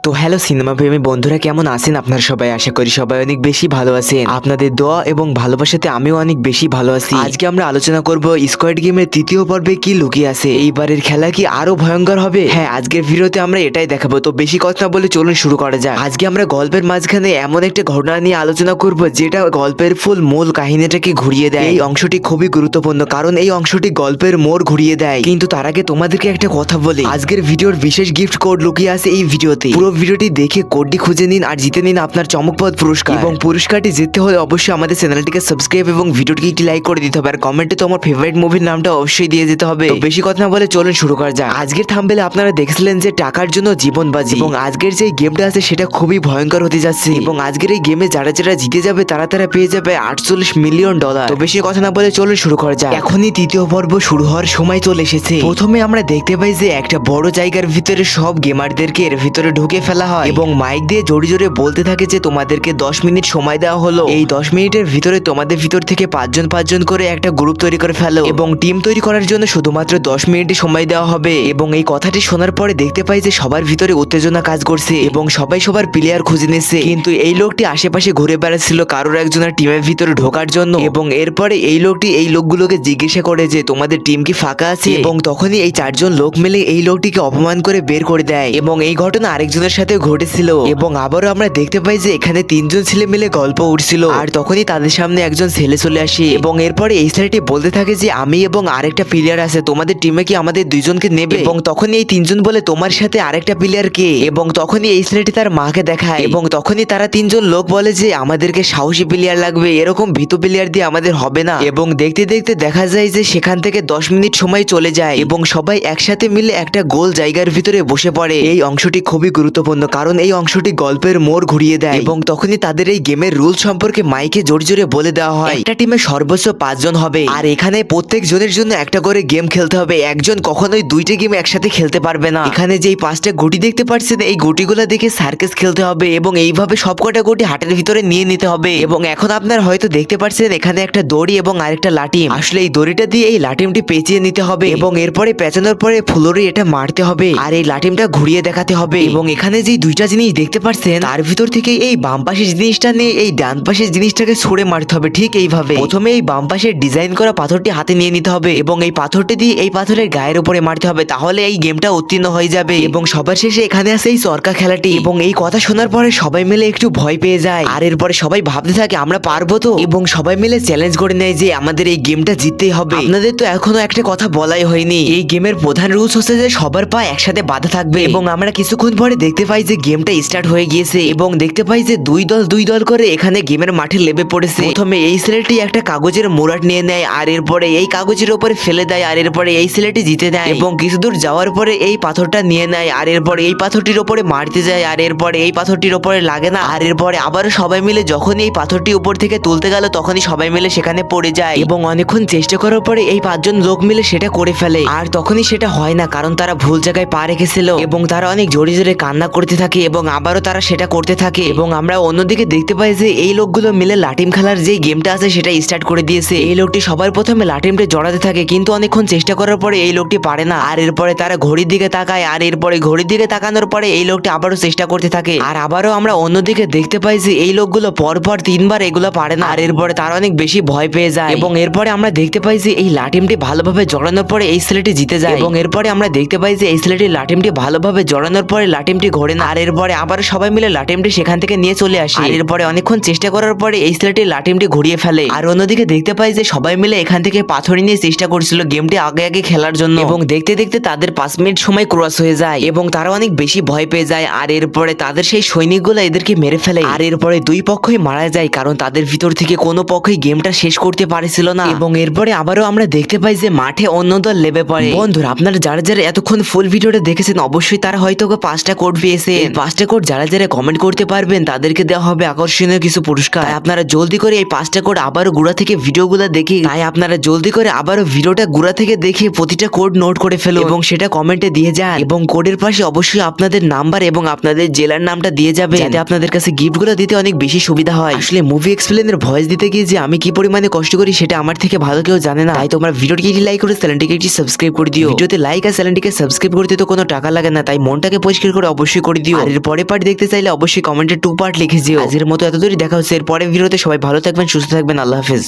তো hello cinema প্রেমী বন্ধুরা, কেমন আছেন আপনারা সবাই? আশা করি সবাই অনেক বেশি ভালো আছেন। আপনাদের দোয়া এবং ভালোবাসাতে আমিও অনেক বেশি ভালো আছি। আজকে আমরা আলোচনা করব স্কোয়াড গেমের তৃতীয় পর্বে কি লুকিয়ে আছে। এইবারের খেলা কি আরো ভয়ঙ্কর হবে? হ্যাঁ, আজকের ভিডিওতে আমরা এটাই দেখাবো। তো বেশি কথা না বলে চলুন শুরু করা যাক। আজকে আমরা গল্পের মাঝখানে এমন একটা ঘটনা নিয়ে আলোচনা করব যেটা গল্পের ফুল মূল কাহিনীটাকে ঘুরিয়ে দেয়। এই অংশটি খুবই গুরুত্বপূর্ণ কারণ এই অংশটি গল্পের মোড় ঘুরিয়ে দেয়। কিন্তু তার আগে তোমাদেরকে একটা কথা বলি, আজকের ভিডিওর বিশেষ গিফট কোড লুকিয়ে আছে এই ভিডিওতে। পুরো ভিডিওটি দেখে কোডটি খুঁজে নিন আর জিতে নিন আপনার চমকপ্রদ পুরস্কার। এবং পুরস্কারটি জিততে হলে অবশ্যই আমাদের চ্যানেলটিকে সাবস্ক্রাইব এবং ভিডিওটিকে একটি লাইক করে দিতে হবে। আর কমেন্টে তোমার ফেভারিট মুভির নামটা অবশ্যই দিয়ে যেতে হবে। তো বেশি কথা না বলে চলুন শুরু করা যাক। আজকের থাম্বনেলে আপনারা দেখছিলেন যে টাকার জন্য জীবন বাজি, এবং আজকের যে গেমটা আছে সেটা খুবই ভয়ঙ্কর হতে যাচ্ছে। এবং আজকের এই গেমে যারা যারা জিতে যাবে তারা পেয়ে যাবে $48 মিলিয়ন। তো বেশি কথা না বলে চলুন শুরু করা যাক। এখনই তৃতীয় পর্ব শুরু হওয়ার সময় চলে এসেছে। প্রথমে আমরা দেখতে পাই যে একটা বড় জায়গার ভিতরে সব গেমারদেরকে এর ভিতরে ঢুকে ফেলা হয় এবং মাইক দিয়ে জোরে জোরে বলতে থাকে যে তোমাদেরকে 10 মিনিট সময় দেওয়া হলো। এই 10 মিনিটের ভিতরে তোমাদের ভিতর থেকে পাঁচজন করে একটা গ্রুপ তৈরি করে ফেলো এবং টিম তৈরি করার জন্য শুধুমাত্র 10 মিনিট সময় দেওয়া হবে। এবং এই কথাটি শোনার পরে দেখতে পাই যে সবার ভিতরে উত্তেজনা কাজ করছে এবং সবাই সবার প্লেয়ার খুঁজে নিচ্ছে। কিন্তু এই লোকটি আশেপাশে ঘুরে বেড়াচ্ছিল কারোর একজনের টিমের ভিতরে ঢোকার জন্য। এবং এরপরে এই লোকটি এই লোকগুলোকে জিজ্ঞাসা করে যে তোমাদের টিম কি ফাঁকা আছে। এবং তখনই এই 4জন লোক মিলে এই লোকটিকে অপমান করে বের করে দেয়। এবং এই ঘটনা আরেকজনের সাথে ঘটেছিল। এবং আবারও আমরা দেখতে পাই যে এখানে 3জন ছেলে মিলে গল্প উঠছিল আর তখনই তাদের সামনে একজন ছেলে চলে আসে। এবং এরপরে এই ছেলেটি বলতে থাকে যে আমি এবং আরেকটা প্লেয়ার আছে, তোমাদের টিমে কি আমাদের 2জনকে নেবে? এবং তখনই এই 3জন বলে তোমার সাথে আরেকটা প্লেয়ার কে? এবং তখনই এই ছেলেটি তার মাকে দেখায়। এবং তখনই তারা 3জন লোক বলে যে আমাদেরকে সাহসী প্লেয়ার লাগবে, এরকম ভীতু প্লেয়ার দিয়ে আমাদের হবে না। এবং দেখতে দেখতে দেখা যায় যে সেখান থেকে 10 মিনিট সময় চলে যায় এবং সবাই একসাথে মিলে একটা গোল জায়গার ভিতরে বসে পড়ে। এই অংশটি খুবই গুরুত্বপূর্ণ কারণ এই অংশটি গল্পের মোড় ঘুরিয়ে দেয়। এবং তখনই তাদের এই গেমের রুল সম্পর্কে মাইকে জোরে জোরে বলে দেওয়া হয় একটা টিমে সর্বোচ্চ 5 জন হবে আর এখানে প্রত্যেক জনের জন্য একটা করে গেম খেলতে হবে। একজন কখনোই 2টা গেম একসাথে খেলতে পারবে না। এখানে যেই 5টা গুটি দেখতে পাচ্ছেন এই গুটিগুলো দেখে সার্কাস খেলতে হবে এবং এইভাবে সবকটা গুটি হাটের ভিতরে নিয়ে নিতে হবে। এবং এখন আপনারা হয়তো দেখতে পাচ্ছেন এখানে একটা দড়ি এবং আরেকটা লাঠিম। আসলে এই দড়িটা দিয়ে এই লাঠিমটি পেঁচিয়ে নিতে হবে এবং এরপরে পেঁচানোর পরে ফ্লোরে এটা মারতে হবে আর এই লাঠিমটা ঘুরিয়ে দেখাতে হবে। এবং এখানে যে 2টা জিনিস দেখতে পাচ্ছেন তার ভিতর থেকে এই বাম পাশের জিনিসটা নিয়ে এই ডান পাশের জিনিসটাকে ছুঁড়ে মারতে হবে ঠিক এইভাবে। প্রথমে এই বাম পাশের ডিজাইন করা পাথরটি হাতে নিয়ে নিতে হবে এবং এই পাথরটি দিয়ে এই পাথরের গায়ের উপরে মারতে হবে, তাহলে এই গেমটা উত্তীর্ণ হয়ে যাবে। এবং সবার শেষে এখানে আছে এই চরকা খেলাটি। এবং এই কথা শোনার পরে সবাই মিলে একটু ভয় পেয়ে যায় আর এরপরে সবাই ভাবতে থাকে আমরা পারবো তো। এবং সবাই মিলে চ্যালেঞ্জ করে নেয় যে আমাদের এই গেমটা জিততেই হবে। আপনাদের তো এখনো একটা কথা বলাই হয়নি, এই গেমের প্রধান রুলস হচ্ছে যে সবার পা একসাথে বাঁধা থাকবে। এবং আমরা কিছুক্ষণ পরে দেখতে পাই যে গেমটা স্টার্ট হয়ে গিয়েছে এবং দেখতে পাই যে দুই দল করে এখানে গেমের মাঠে লেবে পড়েছে। প্রথমে এই ছেলেটি একটা কাগজের মোড়াট নিয়ে নেয় আর এরপরে এই কাগজের উপরে ফেলে দেয় আর এরপরে এই ছেলেটি জিতে নেয়। এবং কিছু দূর যাওয়ার পরে এই পাথরটা নিয়ে নেয় আর এরপরে এই পাথরটির উপরে মারতে যায় আর এরপরে এই পাথরটির উপরে লাগে না আর এরপরে আবারও সবাই মিলে যখনই এই পাথরটি উপর থেকে তুলতে গেল তখনই সবাই মিলে সেখানে পড়ে যায়। এবং অনেকক্ষণ চেষ্টা করার পরে এই 5জন লোক মিলে সেটা করে ফেলে আর তখনই সেটা হয় না কারণ তারা ভুল জায়গায় পা রেখেছিল এবং তারা অনেক জোরে জোরে কান্না করতে থাকে এবং আবারও তারা সেটা করতে থাকে। এবং আমরা অন্যদিকে দেখতে পাই যে এই লোকগুলো মিলে লাটিম খেলার যে গেমটা আছে সেটা স্টার্ট করে দিয়েছে। এই লোকটি সবার প্রথমে লাটিমটা জড়াতে থাকে কিন্তু অনেকক্ষণ চেষ্টা করার পরে এই লোকটি পারে না আর এরপরে তারা ঘড়ির দিকে তাকায় আর এরপরে ঘড়ির দিকে তাকানোর পরে এই লোকটি আবারও চেষ্টা করতে থাকে আর আবারও আমরা অন্যদিকে দেখতে পাই যে এই লোকগুলো পরপর 3বার এগুলো পারে না আর এরপরে তারা অনেক বেশি ভয় পেয়ে যায়। এবং এরপরে আমরা দেখতে পাই যে এই লাটিমটি ভালোভাবে জড়ানোর পরে এই ছেলেটি জিতে যায়। এবং এরপরে আমরা দেখতে পাই যে এই ছেলেটি লাটিমটি ভালোভাবে জড়ানোর পরে লাটিমটি ঘোরে না আর এরপরে আবার সবাই মিলে লাটিমটি সেখান থেকে নিয়ে চলে আসে আর এরপরে অনেকক্ষণ চেষ্টা করার পরে এই ছেলেটি লাটিমটি ঘুরিয়ে ফেলে। আর অন্যদিকে দেখতে পাই যে সবাই মিলে এখান থেকে পাথর নিয়ে চেষ্টা করছিল গেমটি আগে খেলার জন্য এবং দেখতে দেখতে তাদের 5 মিনিট সময় ক্রস হয়ে যায় এবং তারা অনেক বেশি ভয় পেয়ে যায় আর এরপরে তাদের সেই সৈনিকগুলো এদেরকে মেরে ফেলে আর এরপরে 2 পক্ষই মারা যায় কারণ তাদের ভিতর থেকে কোনো পক্ষই গেমটা শেষ করতে পারেছিল না। এবং এরপরে আবারও আমরা দেখতে পাই যে মাঠে অন্য দল লেবে পড়ে। বন্ধুরা, আপনারা যারা যারা এতক্ষণ ফুল ভিডিওটা দেখেছেন অবশ্যই তারা হয়তো 5টা কোড পেয়েছে। 5টা কোড যারা যারা কমেন্ট করতে পারবেন তাদেরকে দেওয়া হবে আকর্ষণীয় কিছু পুরস্কার। আপনারা জলদি করে এই 5টা কোড আবারও গুড়া থেকে ভিডিওগুলো দেখে আপনারা জলদি করে আবারও ভিডিওটা গুড়া থেকে দেখে প্রতিটা কোড নোট করে ফেলো এবং সেটা কমেন্টে দিয়ে যান এবং কোডের পাশে অবশ্যই আপনাদের নাম্বার এবং আপনাদের জেলার নামটা দিয়ে যাবে যাতে আপনাদের কাছে গিফটগুলো দিতে অনেক বেশি সুবিধা হয়। আসলে মুভি এক্সপ্লেনের ভয়েস দিতে গিয়ে যে আমি কি পরিমাণে কষ্ট করি সেটা আমার থেকে ভালো কেউ জানে না। তাই তোমরা ভিডিওটিকে লাইক করে চ্যানেলটিকে সাবস্ক্রাইব করে দিও। ভিডিওতে লাইক আর চ্যানেলটিকে সাবস্ক্রাইব করতে তো কোনো টাকা লাগে না, তাই মনটাকে পরিষ্কার করে অবশ্যই অবশ্যই করে দিও। আর এর পরের পার্ট দেখতে চাইলে অবশ্যই কমেন্টে 2 পার্ট লিখে দিও। আজকের মতো এত দূরই, দেখা হচ্ছে এর পরের ভিডিওতে। সবাই ভালো থাকবেন, সুস্থ থাকবেন, আল্লাহ হাফেজ।